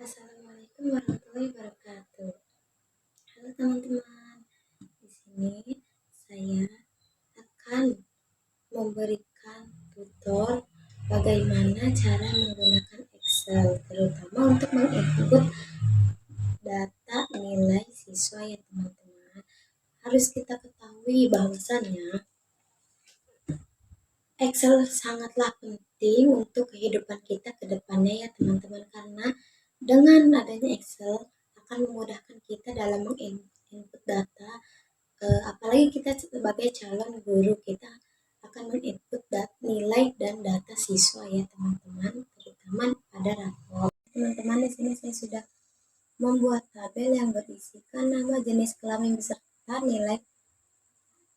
Assalamualaikum warahmatullahi wabarakatuh. Halo teman-teman, di sini saya akan memberikan tutor bagaimana cara menggunakan Excel, terutama untuk menginput data nilai siswa ya teman-teman. Harus kita ketahui bahwasannya Excel sangatlah penting untuk kehidupan kita ke depannya ya teman-teman, karena dengan adanya Excel akan memudahkan kita dalam menginput data, apalagi kita sebagai calon guru, kita akan menginput nilai dan data siswa ya teman-teman, terutama pada rapor. Teman-teman, di sini saya sudah membuat tabel yang berisikan nama, jenis kelamin beserta nilai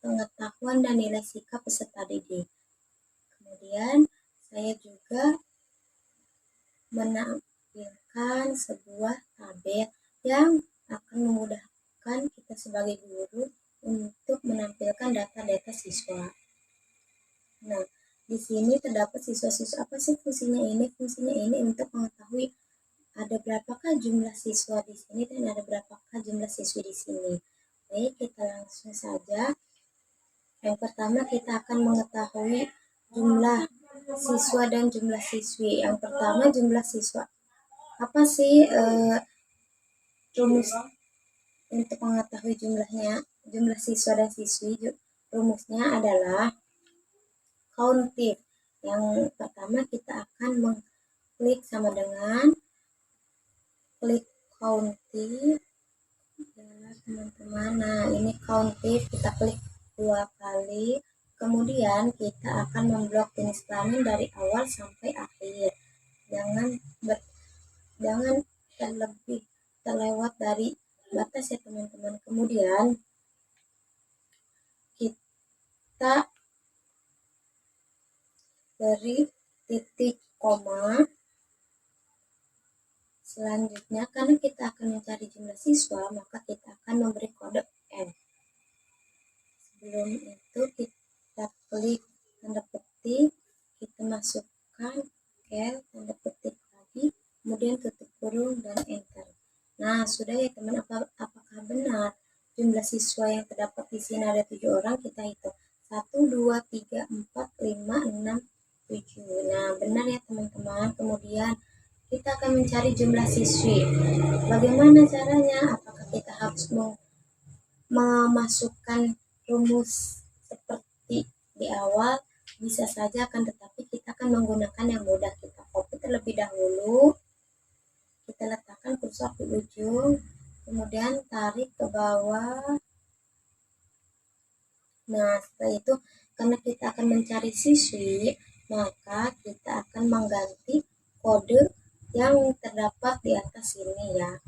pengetahuan dan nilai sikap peserta didik. Kemudian saya juga menampilkan sebuah tabel yang akan memudahkan kita sebagai guru untuk menampilkan data-data siswa. Nah, di sini terdapat siswa-siswa. Apa sih fungsinya ini? Fungsinya ini untuk mengetahui ada berapakah jumlah siswa di sini dan ada berapakah jumlah siswi di sini. Baik, kita langsung saja. Yang pertama, kita akan mengetahui jumlah siswa dan jumlah siswi. Yang pertama, jumlah siswa. Apa sih rumus untuk mengetahui jumlah siswa dan siswi? Rumusnya adalah countif. Yang pertama, kita akan mengklik sama dengan klik countif ya teman-teman. Nah, ini countif, kita klik 2 kali. Kemudian kita akan memblok jenis kelamin dari awal sampai akhir. Jangan terlewat dari batas ya teman-teman. Kemudian kita beri titik koma. Selanjutnya, karena kita akan mencari jumlah siswa, maka kita akan memberi kode N. Sebelum itu, kita klik tanda petik, kita masukkan L, tanda petik lagi, kemudian tutup kurung dan enter. Nah, sudah ya teman, apakah benar jumlah siswa yang terdapat di sini ada 7 orang? Kita hitung 1, 2, 3, 4, 5, 6, 7. Nah, benar ya teman-teman. Kemudian kita akan mencari jumlah siswi. Bagaimana caranya? Apakah kita harus memasukkan rumus seperti di awal? Bisa saja, akan tetapi kita akan menggunakan yang mudah. Kita copy terlebih dahulu, kita letakkan kursor di ujung, kemudian tarik ke bawah. Nah, setelah itu, karena kita akan mencari siswi, maka kita akan mengganti kode yang terdapat di atas ini ya.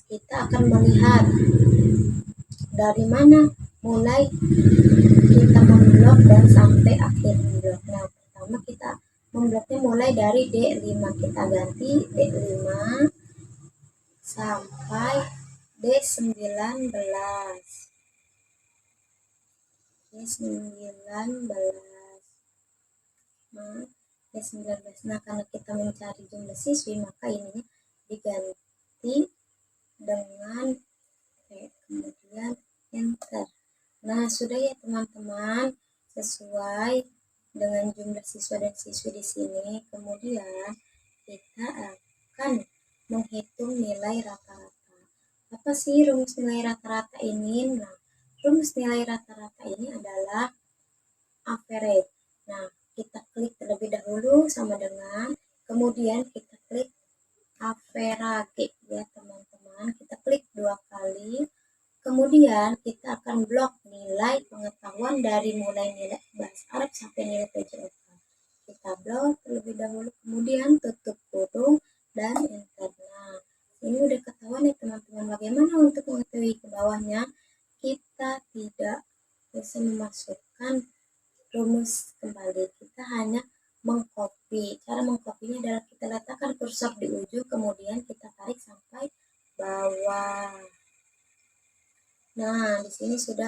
Kita akan melihat dari mana mulai kita memblok dan sampai akhir memblok. Nah, pertama kita membloknya mulai dari D5, kita ganti D5 sampai D19. Nah, karena kita mencari jumlah siswi, maka ini diganti dengan kemudian enter. Nah, sudah ya teman-teman, sesuai dengan jumlah siswa dan siswi di sini. Kemudian kita akan menghitung nilai rata-rata. Apa sih rumus nilai rata-rata ini? Nah, rumus nilai rata-rata ini adalah average. Nah, kita klik terlebih dahulu sama dengan, kemudian kita klik average ya teman-teman. Kita klik 2 kali. Kemudian kita akan blok nilai pengetahuan dari mulai nilai bahasa Arab sampai nilai PJOK. Kita blok terlebih dahulu, kemudian tutup kurung dan enter. Nah, ini udah ketahuan ya teman-teman. Bagaimana untuk mengetahui ke bawahnya? Kita tidak bisa memasukkan rumus kembali, kita hanya mengcopy. Cara mengcopynya adalah kita letakkan kursor di ujung, kemudian kita tarik sampai bawah. Nah, di sini sudah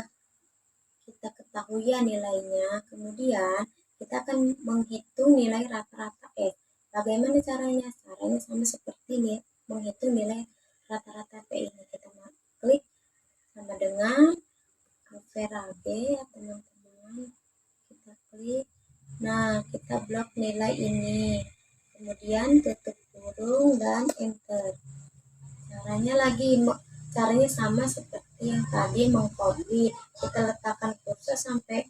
kita ketahui ya nilainya. Kemudian kita akan menghitung nilai rata-rata F. Bagaimana caranya? Caranya sama seperti menghitung nilai rata-rata P ini. Kita klik sama dengan average ya teman-teman, kita klik. Nah, kita blok nilai ini, kemudian tutup kurung dan enter. Caranya sama seperti yang tadi, mengcopy, kita letakkan kursor sampai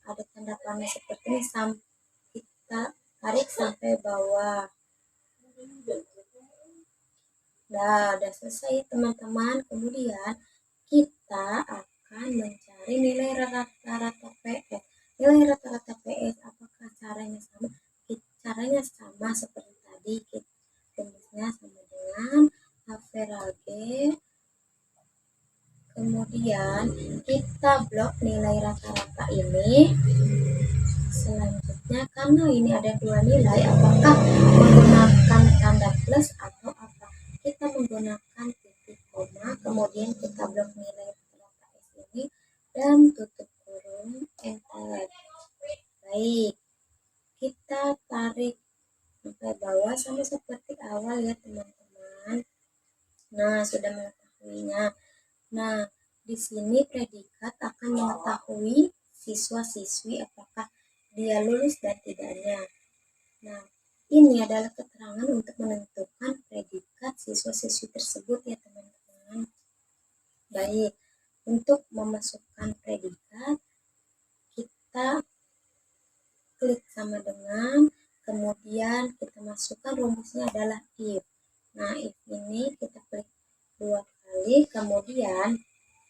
ada tanda panah seperti ini, kita tarik sampai bawah. Nah, udah selesai teman-teman. Kemudian kita akan mencari nilai rata-rata PS. Nilai rata-rata PS, apakah caranya sama? Caranya sama seperti tadi, kita rumusnya sama dengan average. Kemudian kita blok nilai rata-rata ini. Selanjutnya, karena ini ada dua nilai, apakah menggunakan tanda plus atau apa? Kita menggunakan titik koma, kemudian kita blok nilai rata-rata S ini dan tutup kurung, enter. Baik, kita tarik sampai bawah sama seperti awal ya teman-teman. Nah, sudah mengetahuinya. Nah, di sini predikat akan mengetahui siswa-siswi apakah dia lulus dan tidaknya. Nah, ini adalah keterangan untuk menentukan predikat siswa-siswi tersebut ya teman-teman. Baik, untuk memasukkan predikat, kita klik sama dengan, kemudian kita masukkan rumusnya adalah if. Nah, if ini kita klik 2 kali, kemudian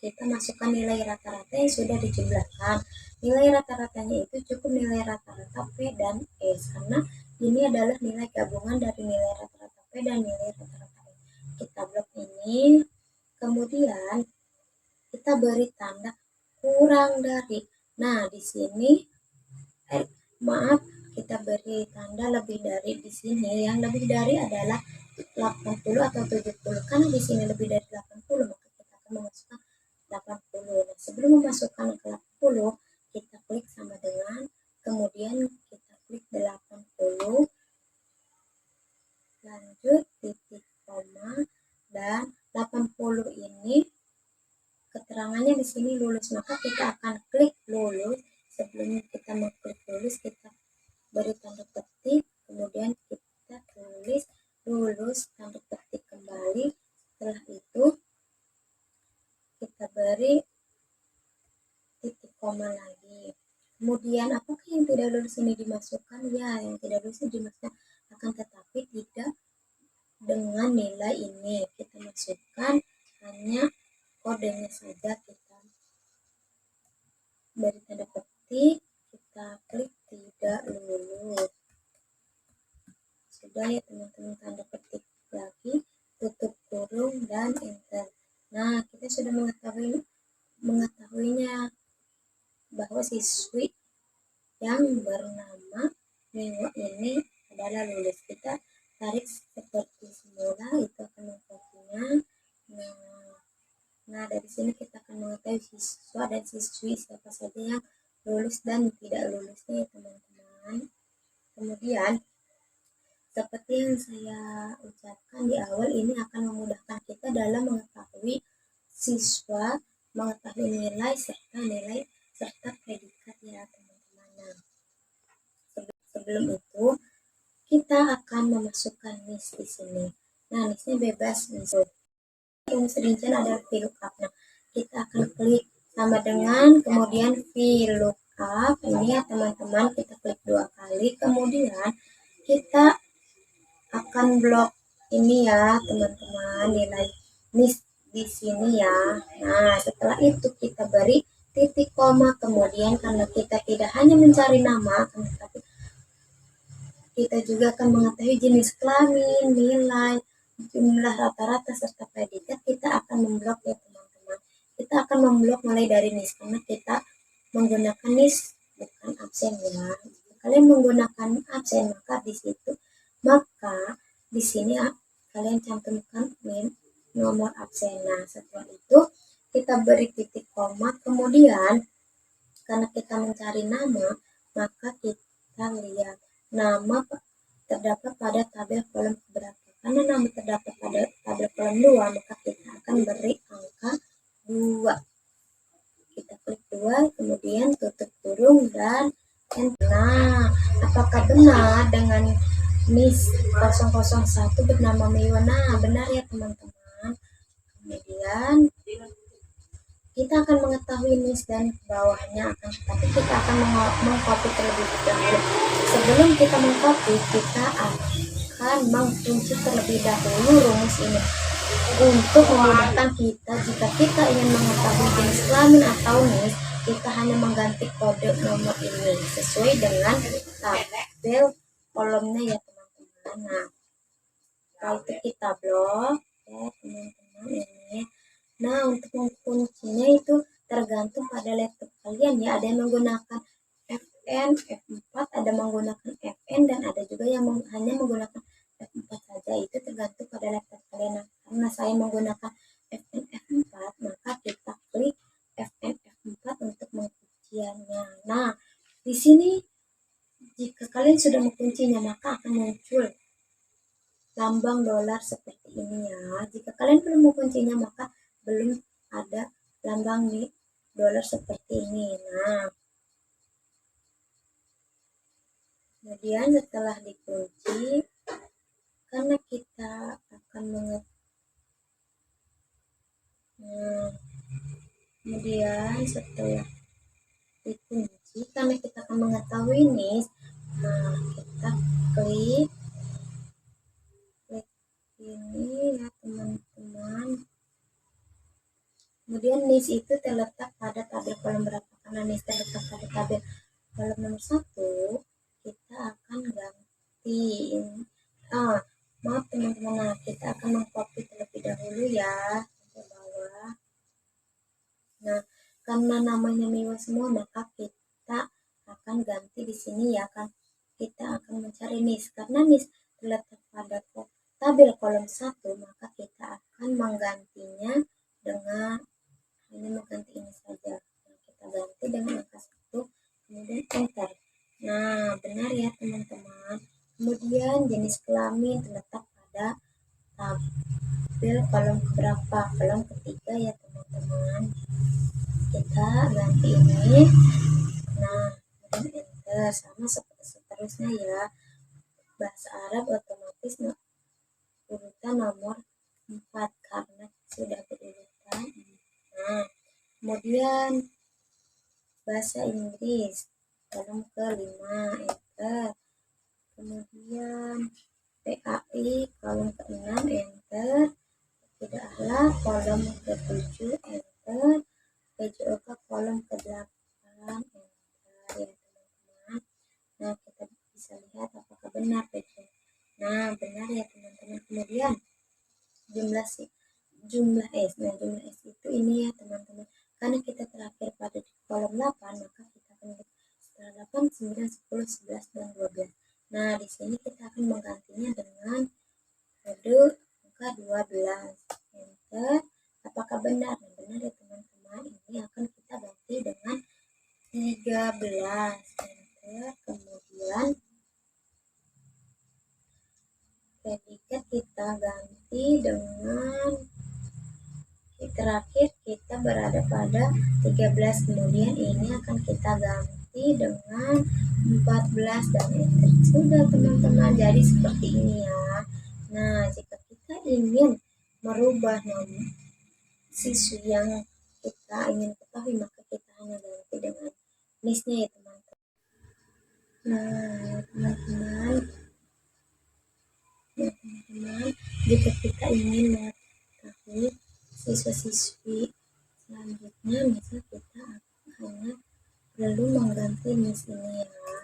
kita masukkan nilai rata-rata yang sudah dijumlahkan. Nilai rata-ratanya itu cukup nilai rata-rata P dan S, karena ini adalah nilai gabungan dari nilai rata-rata P dan nilai rata-rata S. Kita blok ini, kemudian kita beri tanda kurang dari. Nah, di sini kita beri tanda lebih dari. Di sini yang lebih dari adalah 80 atau 70. Karena di sini lebih dari 80, maka kita akan memasukkan 80. Nah, sebelum memasukkan ke 80, kita klik sama dengan, kemudian kita klik 80, lanjut titik koma, dan 80 ini keterangannya di sini lulus, maka kita akan klik lulus. Sebelum kita mengklik lulus, kita beri tanda petik, kemudian kita tulis lulus, tanda petik kembali. Setelah itu kita beri titik koma lagi. Kemudian apakah yang tidak lulus ini dimasukkan? Ya, yang tidak lulus ini dimasukkan, akan tetapi tidak dengan nilai ini. Kita masukkan hanya kodenya saja, kita beri tanda petik, kita klik tidak lulus. Sudah ya teman-teman, tanda petik lagi, tutup kurung dan enter. Nah, kita sudah mengetahuinya bahwa siswi yang bernama Nemo ini adalah lulus. Kita tarik seperti semula, itu akan mengkopinya. Nah, dari sini kita akan mengetahui siswa dan siswi siapa saja yang lulus dan tidak lulusnya ya teman-teman. Kemudian seperti yang saya ucapkan di awal, ini akan memudahkan kita dalam mengetahui siswa, mengetahui nilai serta predikat ya teman-teman. Nah, sebelum itu kita akan memasukkan NIS di sini. Nah, NIS-nya bebas NIS. Rumus rincian adalah VLOOKUP. Nah, kita akan klik sama dengan, kemudian VLOOKUP ini ya teman-teman, kita klik 2 kali, kemudian kita akan blok ini ya teman-teman, nilai NIS di sini ya. Nah, setelah itu kita beri titik koma, kemudian karena kita tidak hanya mencari nama, tetapi kita juga akan mengetahui jenis kelamin, nilai, jumlah rata-rata serta predikat. Kita akan memblok ya teman-teman. Kita akan memblok mulai dari NIS, karena kita menggunakan NIS bukan absen ya. Jika kalian menggunakan absen, maka di sini kalian cantumkan nomor absen. Nah, setelah itu kita beri titik koma, kemudian karena kita mencari nama, maka kita lihat nama terdapat pada tabel kolom keberapa. Karena nama terdapat pada tabel kolom 2, maka kita akan beri angka 2. Kita klik 2, kemudian tutup kurung dan enter. Nah, apakah benar dengan NIS 001 bernama Miwa? Nah, benar ya teman-teman. Kemudian kita akan mengetahui NIS dan bawahnya, tapi kita akan mengcopy terlebih dahulu. Sebelum kita mengcopy, kita akan mengunci terlebih dahulu rumus ini untuk memudahkan kita jika kita ingin mengetahui jenis kelamin atau NIS. Kita hanya mengganti kode nomor ini sesuai dengan tabel kolomnya ya teman-teman. Nah, kalau itu kita blok ya teman-teman ini. Nah, untuk menguncinya itu tergantung pada laptop kalian ya. Ada yang menggunakan FN, F4, ada menggunakan FN, dan ada juga yang hanya menggunakan F4 saja. Itu tergantung pada laptop kalian. Nah, karena saya menggunakan FN F4, maka kita klik FN F4 untuk mengunciannya. Nah, di sini jika kalian sudah menguncinya, maka akan muncul lambang dolar seperti ini ya. Jika kalian belum menguncinya, maka belum ada lambang di dolar seperti ini. Nah, kemudian setelah dikunci, karena kita akan kemudian setelah dikunci, karena kita akan mengetahui NIS, nah kita klik ini ya teman-teman. Kemudian NIS itu terletak pada tabel kolom berapa? Karena NIS terletak pada tabel kolom nomor 1, kita akan ganti. Maaf teman-teman, nah, kita akan mengcopy terlebih dahulu ya ke bawah. Nah, karena namanya Miwa semua, maka kita akan ganti di sini ya kan. Kita akan mencari NIS. Karena NIS terletak pada tabel kolom 1, maka kita akan menggantinya dengan hanya mengganti ini saja. Nah, kita ganti dengan angka 1, kemudian enter. Nah, benar ya teman-teman. Kemudian jenis kelamin terletak pada tabel kolom keberapa? Kolom ketiga ya teman-teman. Kita ganti ini. Nah, kemudian enter. Sama seperti seterusnya ya. Bahasa Arab otomatis urutan nomor 4 karena sudah berurutan. Nah, kemudian bahasa Inggris kolom ke-5 enter. Kemudian PAI kolom ke-6 enter. Tidak akhlak kolom ke-7 enter. PJOK kolom ke-8 enter ya teman-teman. Nah, kita bisa lihat apakah benar PJ. Nah, benar ya teman-teman. Kemudian jumlah S. Nah, jumlah S itu ini ya teman-teman. Karena kita terakhir pada kolom 8, maka kita akan setelah 8, 9, 10, 11, dan 12. Nah, di sini kita akan menggantinya dengan kode angka 12. Enter. Apakah benar? Nah, benar ya teman-teman. Ini akan kita ganti dengan 13. Enter. Kemudian predikat kita ganti dengan terakhir kita berada pada 13, kemudian ini akan kita ganti dengan 14 dan enter. Sudah teman-teman, jadi seperti ini ya. Nah, jika kita ingin merubah nama siswi yang kita ingin ketahui, maka kita hanya ganti dengan NIS-nya ya teman-teman. Nah, teman-teman, jika kita ingin mengetahui siswa-siswi selanjutnya, misal kita hanya perlu mengganti NIS ini ya.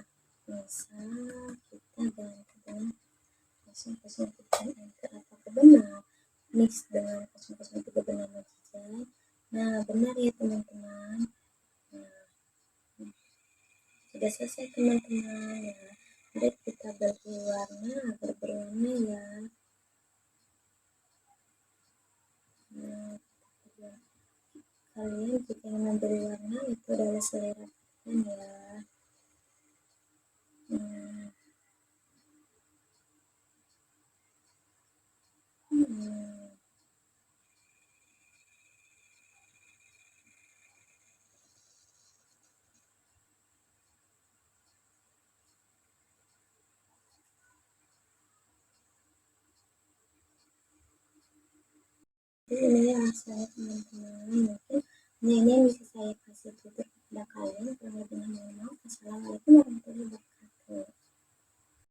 Misal kita ganti dengan 003 enter. Apakah benar NIS dengan 003 benar saja? Nah, benar ya teman-teman. Nah, sudah selesai teman-teman ya. Mari kita berwarna agar berwarna ya. Nah, kalian jika ingin memberi warna itu adalah selera kalian ya. Jadi ini ya saya teman-teman, mungkin ini yang bisa saya